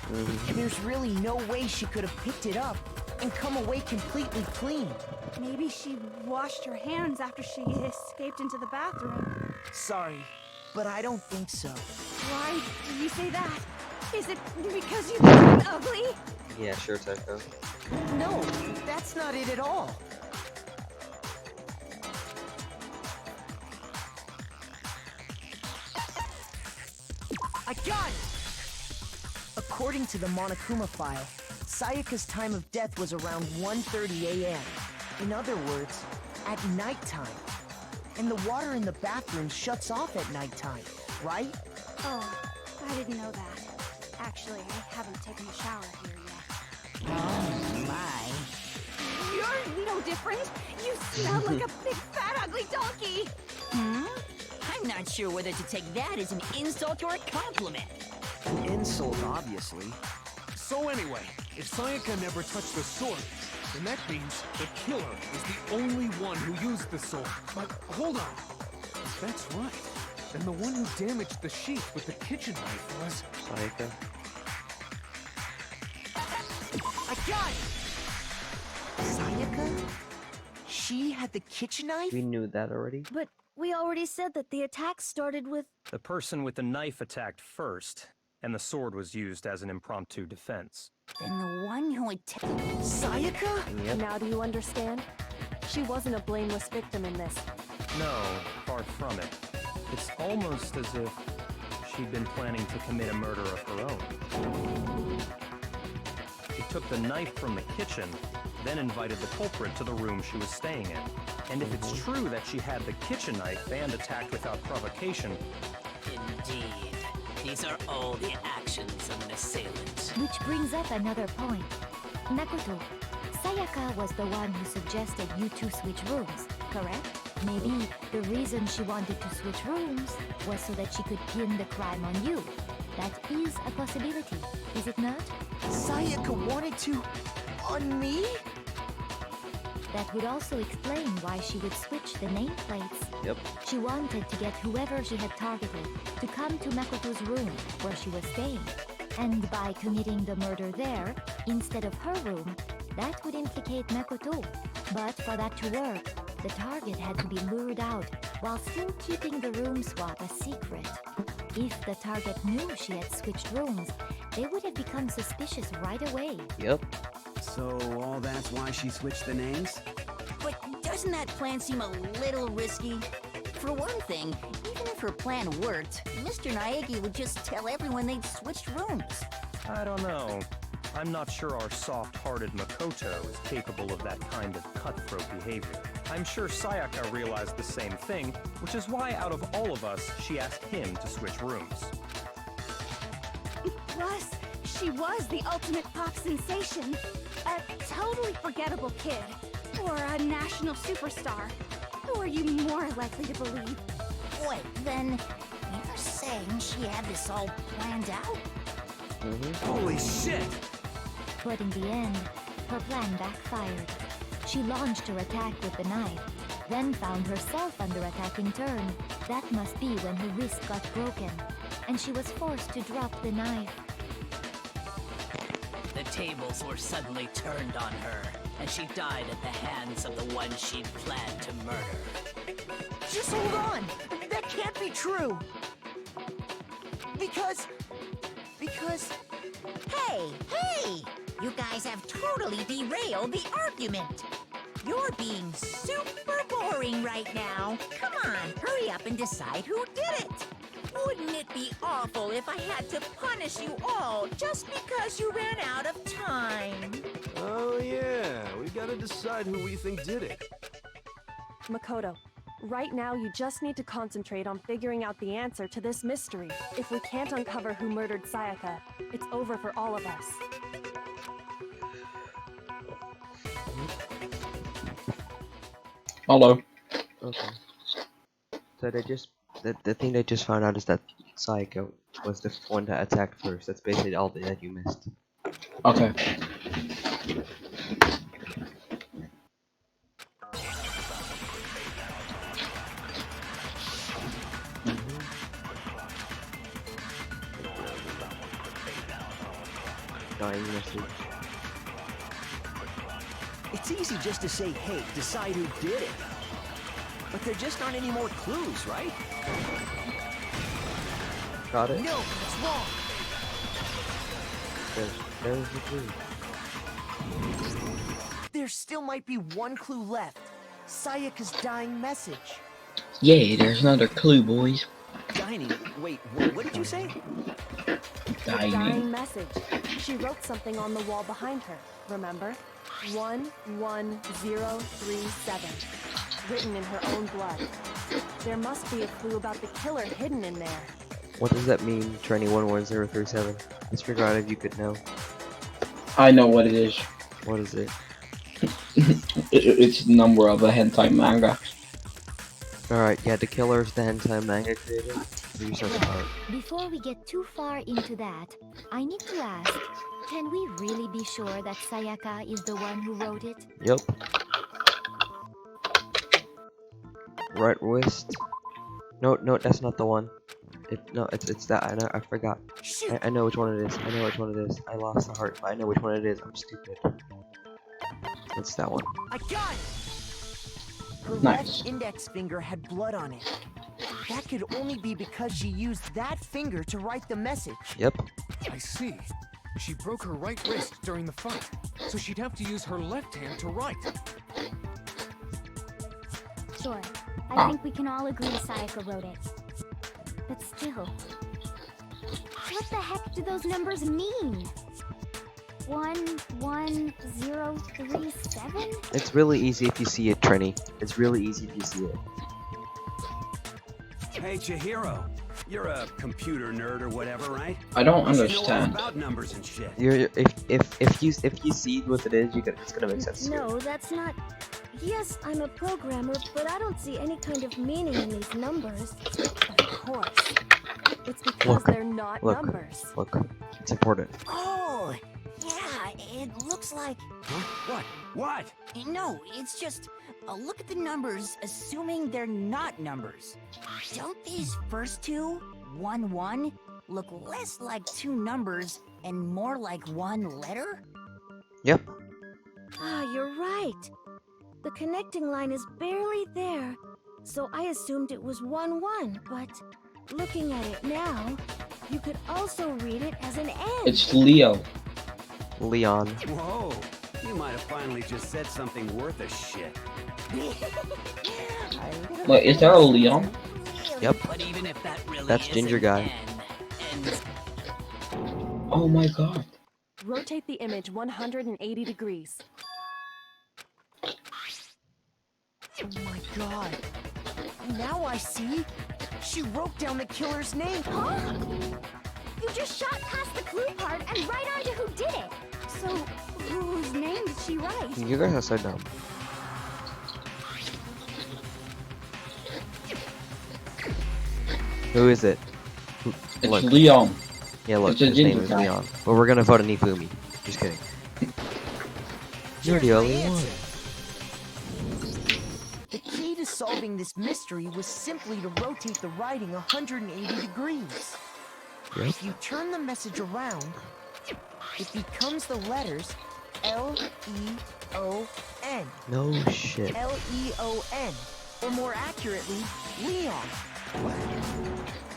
There's really no way she could have picked it up and come away completely clean. Maybe she washed her hands after she escaped into the bathroom. Sorry, but I don't think so. Why do you say that? Is it because you've been ugly? Yeah, sure, Tycho. No, that's not it at all. I got it! According to the Monokuma file, Sayaka's time of death was around 1:30 a.m. In other words, at nighttime. And the water in the bathroom shuts off at nighttime, right? Oh, I didn't know that. Actually, I haven't taken a shower here yet. Oh my. You're no different. You smell like a big fat ugly donkey. Hmm? I'm not sure whether to take that as an insult or a compliment. Insult, obviously. So anyway, if Sayaka never touched the sword, then that means the killer is the only one who used the sword. But hold on. If that's right, then the one who damaged the sheet with the kitchen knife was... Sayaka. I got it! Sayaka? She had the kitchen knife? We knew that already. But we already said that the attack started with... The person with the knife attacked first, and the sword was used as an impromptu defense. Then the one who attacked... Sayaka? Yep. Now do you understand? She wasn't a blameless victim in this. No, far from it. It's almost as if she'd been planning to commit a murder of her own. She took the knife from the kitchen, then invited the culprit to the room she was staying in. And if it's true that she had the kitchen knife and attacked without provocation... Indeed. These are all the actions of an assailant. Which brings up another point. Makoto, Sayaka was the one who suggested you two switch rooms, correct? Maybe the reason she wanted to switch rooms was so that she could pin the crime on you. That is a possibility, is it not? Sayaka wanted to... on me? That would also explain why she would switch the nameplates. Yep. She wanted to get whoever she had targeted to come to Makoto's room where she was staying. And by committing the murder there, instead of her room, that would implicate Makoto. But for that to work, the target had to be lured out while still keeping the room swap a secret. If the target knew she had switched rooms, they would have become suspicious right away. Yep. So all that's why she switched the names? But doesn't that plan seem a little risky? For one thing, even if her plan worked, Mr. Naegi would just tell everyone they'd switched rooms. I don't know. I'm not sure our soft-hearted Makoto is capable of that kind of cutthroat behavior. I'm sure Sayaka realized the same thing, which is why out of all of us, she asked him to switch rooms. Plus, she was the ultimate pop sensation. A totally forgettable kid. Or a national superstar. Who are you more likely to believe? Wait, then you're saying she had this all planned out? Holy shit! But in the end, her plan backfired. She launched her attack with the knife, then found herself under attack in turn. That must be when her wrist got broken, and she was forced to drop the knife. The tables were suddenly turned on her, and she died at the hands of the one she'd planned to murder. Just hold on! That can't be true! Because... Hey! You guys have totally derailed the argument. You're being super boring right now. Come on, hurry up and decide who did it. Wouldn't it be awful if I had to punish you all just because you ran out of time? Oh yeah, we gotta decide who we think did it. Makoto, right now you just need to concentrate on figuring out the answer to this mystery. If we can't uncover who murdered Sayaka, it's over for all of us. Hello. Okay. So the thing they just found out is that Sayaka was the one that attacked first. That's basically all that you missed. Okay. Dying message. It's easy just to say, hey, decide who did it. But there just aren't any more clues, right? Got it? No, it's wrong! There's the clue. There still might be one clue left. Sayaka's dying message. Yay, there's another clue, boys. Dining. Wait, what did you say? The dying message. She wrote something on the wall behind her, remember? 11037. Written in her own blood. There must be a clue about the killer hidden in there. What does that mean, Treni 11037? Let's figure out if you could know. I know what it is. What is it? It's the number of a hentai manga. Alright, yeah, the killer is the hentai manga creator. Research part. Before we get too far into that, I need to ask, can we really be sure that Sayaka is the one who wrote it? Yup. Right wrist. No, that's not the one. It's that. I forgot. I know which one it is. I lost the heart, but I know which one it is. I'm stupid. It's that one. I got it! Her Nice. left index finger had blood on it. That could only be because she used that finger to write the message. Yep. I see. She broke her right wrist during the fight, so she'd have to use her left hand to write. Sure. I think we can all agree Sayaka wrote it. But still, what the heck do those numbers mean? 11037? It's really easy if you see it, Treni. It's really easy if you see it. Hey, Chihiro. You're a computer nerd or whatever, right? I don't You should know all understand. about numbers and shit. If you see what it is, it's gonna make sense to you. No, that's not... Yes, I'm a programmer, but I don't see any kind of meaning in these numbers. Of course. It's because they're not numbers. Look, it's important. Oh, yeah, it looks like... Huh? What? No, it's just... look at the numbers, assuming they're not numbers. Don't these first two, 1, 1, look less like two numbers and more like one letter? Yep. Ah, you're right. The connecting line is barely there, so I assumed it was 1, 1, but looking at it now, you could also read it as an N. It's Leo. Leon. Whoa. You might have finally just said something worth a shit. Wait, is there a Leon? Yep. But even if that really That's is Ginger an Guy. N, Oh my god. Rotate the image 180 degrees. Oh my god. Now I see. She wrote down the killer's name. Huh? You just shot past the clue part and right onto who did it. So, whose name did she write? You guys are so dumb. Who is it? It's Look. Leon. Yeah, look, It's a his name ginger is guy. Leon. But we're gonna vote on Ifumi. Just kidding. You're the only one. The key to solving this mystery was simply to rotate the writing 180 degrees. Yep. If you turn the message around, it becomes the letters L-E-O-N. No shit. L-E-O-N. Or more accurately, Leon.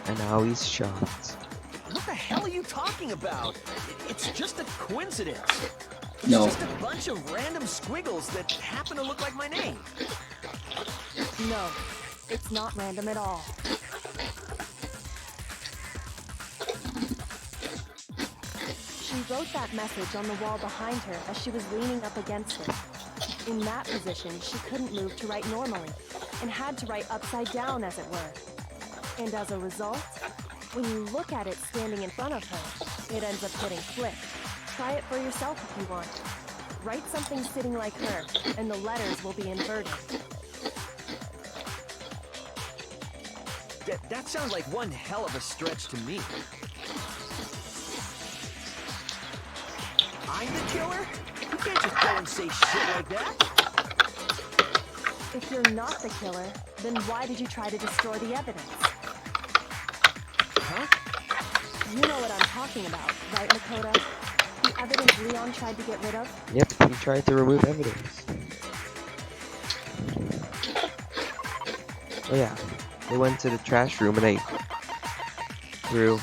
And now he's shot. What the hell are you talking about? It's just a coincidence. It's No. just a bunch of random squiggles that happen to look like my name. No, it's not random at all. She wrote that message on the wall behind her as she was leaning up against it. In that position, she couldn't move to write normally, and had to write upside down, as it were. And as a result, when you look at it standing in front of her, it ends up getting flipped. Try it for yourself if you want. Write something sitting like her, and the letters will be inverted. That sounds like one hell of a stretch to me. I'm the killer? You can't just go and say shit like that. If you're not the killer, then why did you try to destroy the evidence? Huh? You know what I'm talking about, right, Makoto? The evidence Leon tried to get rid of? Yep, he tried to remove evidence. Oh yeah, they went to the trash room and they threw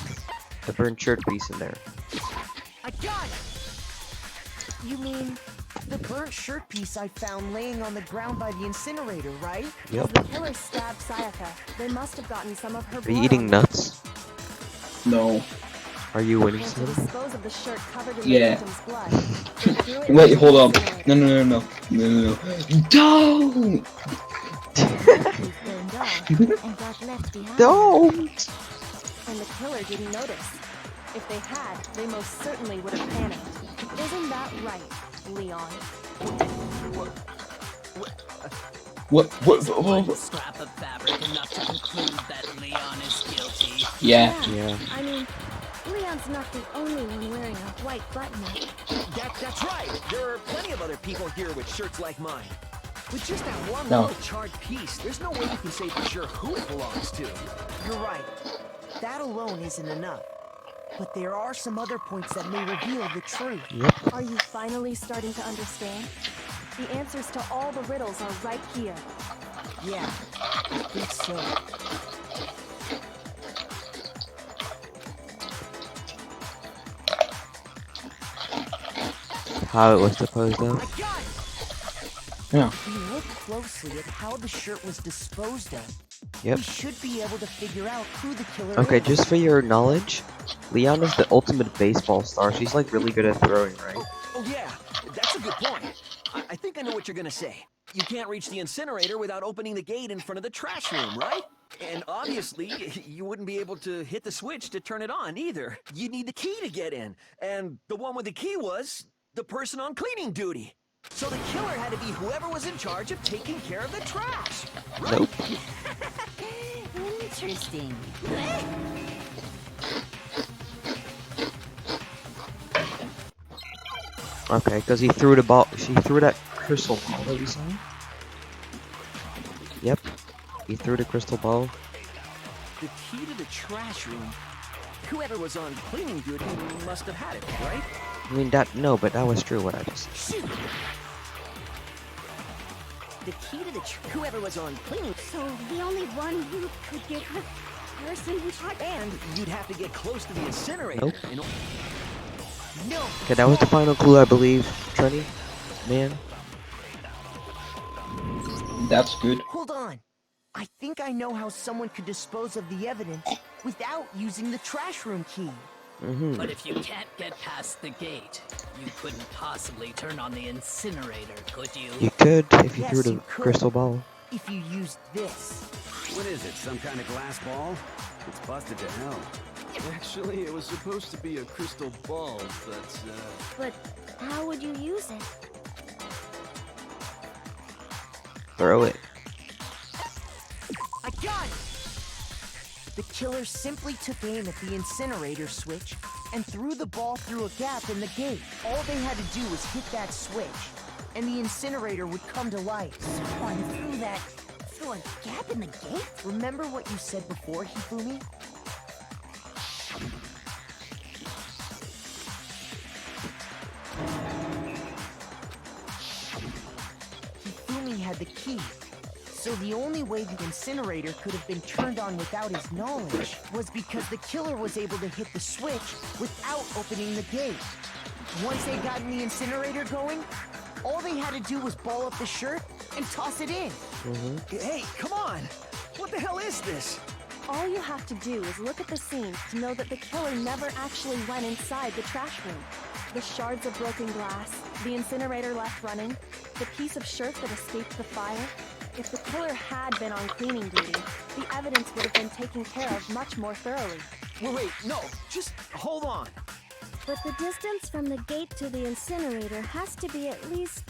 the burnt shirt piece in there. I got it! You mean the burnt shirt piece I found laying on the ground by the incinerator, right? Yep. The killer stabbed Sayaka. They must have gotten some of her Are blood you eating on nuts? No. Are you winning And to something? dispose of the shirt covered in Yeah. the victim's blood, they threw it Wait, into hold the on. incinerator. No. Don't! Burned off and got left behind. Don't! And and the killer didn't notice. If they had, they most certainly would have panicked. Isn't that right, Leon? What? One scrap of fabric enough to conclude that Leon is guilty. Yeah. I mean, Leon's not the only one wearing a white button-up. That's right. There are plenty of other people here with shirts like mine. With just that one No. little charred piece, there's no way you can say for sure who it belongs to. You're right. That alone isn't enough. But there are some other points that may reveal the truth. Are you finally starting to understand? The answers to all the riddles are right here. Yeah, I think so. How it was supposed of. Yeah. If we look closely at how the shirt was disposed of, Yep. we should be able to figure out who the killer Okay, is. just for your knowledge, Leon is the ultimate baseball star. She's like really good at throwing, right? Oh yeah, that's a good point. I think I know what you're gonna say. You can't reach the incinerator without opening the gate in front of the trash room, right? And obviously, you wouldn't be able to hit the switch to turn it on either. You'd need the key to get in. And the one with the key was the person on cleaning duty. So the killer had to be whoever was in charge of taking care of the trash. Right? Nope. Interesting. Okay, because he threw the ball. She threw that crystal ball that we saw. Yep. He threw the crystal ball. The key to the trash room. Whoever was on cleaning duty must have had it, right? I mean, but that was true what I just said. Shoot. The key to the whoever was on cleaning. So the only one who could get the person in charge. And you'd have to get close to the incinerator. Nope. No. Okay, that was the final clue, I believe. Treni? Man? That's good. Hold on. I think I know how someone could dispose of the evidence without using the trash room key. But if you can't get past the gate, you couldn't possibly turn on the incinerator, could you? You could, if you Yes, threw the you could. crystal ball. If you used this. What is it, some kind of glass ball? It's busted to hell. Actually, it was supposed to be a crystal ball, but, But how would you use it? Throw it. I got it! The killer simply took aim at the incinerator switch and threw the ball through a gap in the gate. All they had to do was hit that switch, and the incinerator would come to life. Someone through a gap in the gate? Remember what you said before, Hifumi? Hifumi had the key. So the only way the incinerator could have been turned on without his knowledge was because the killer was able to hit the switch without opening the gate. Once they got the incinerator going, all they had to do was ball up the shirt and toss it in. Hey, come on! What the hell is this? All you have to do is look at the scene to know that the killer never actually went inside the trash room. The shards of broken glass, the incinerator left running, the piece of shirt that escaped the fire. If the killer had been on cleaning duty, the evidence would have been taken care of much more thoroughly. Wait, no, just hold on. But the distance from the gate to the incinerator has to be at least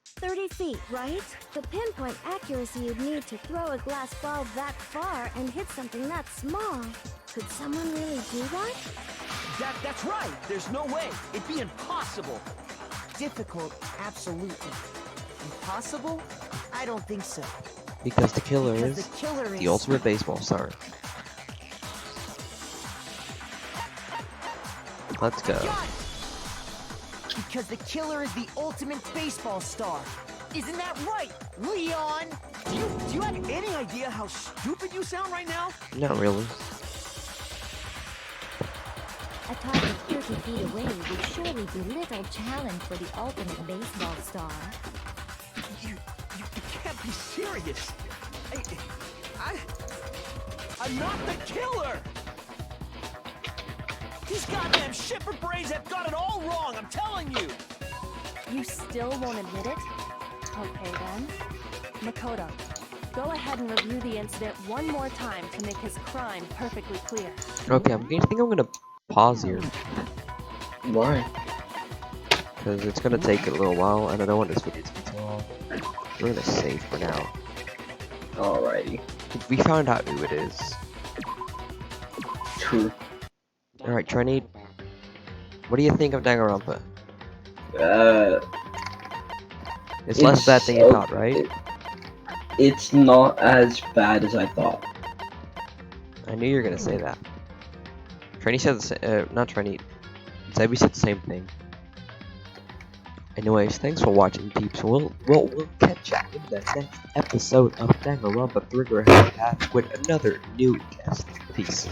30 feet, right? The pinpoint accuracy you'd need to throw a glass ball that far and hit something that small. Could someone really do that? That's right. There's no way. It'd be impossible. Difficult, absolutely. Impossible? I don't think so. Because the killer Because is the killer the is ultimate baseball star. Let's go. Got it! Because the killer is the ultimate baseball star. Isn't that right, Leon? Do you have any idea how stupid you sound right now? Not really. A target 30 feet away would surely be little challenge for the ultimate baseball star. You can't be serious. I'm not the killer! These goddamn shipper brains have got it all wrong, I'm telling you! You still won't admit it? Okay then. Makoto, Go ahead and review the incident one more time to make his crime perfectly clear. Okay, I think I'm gonna pause here. Why? Because it's gonna take a little while, and I don't want this video to be too long. We're gonna save for now. Alrighty. We found out who it is. True. Alright, Treni, what do you think of Danganronpa? It's less bad than you thought, right? It's not as bad as I thought. I knew you were gonna say that. Treni said the same, not Treni, Zebi said the same thing. Anyways, thanks for watching, peeps. We'll catch you in the next episode of Danganronpa Trigger Path with another new guest. Peace.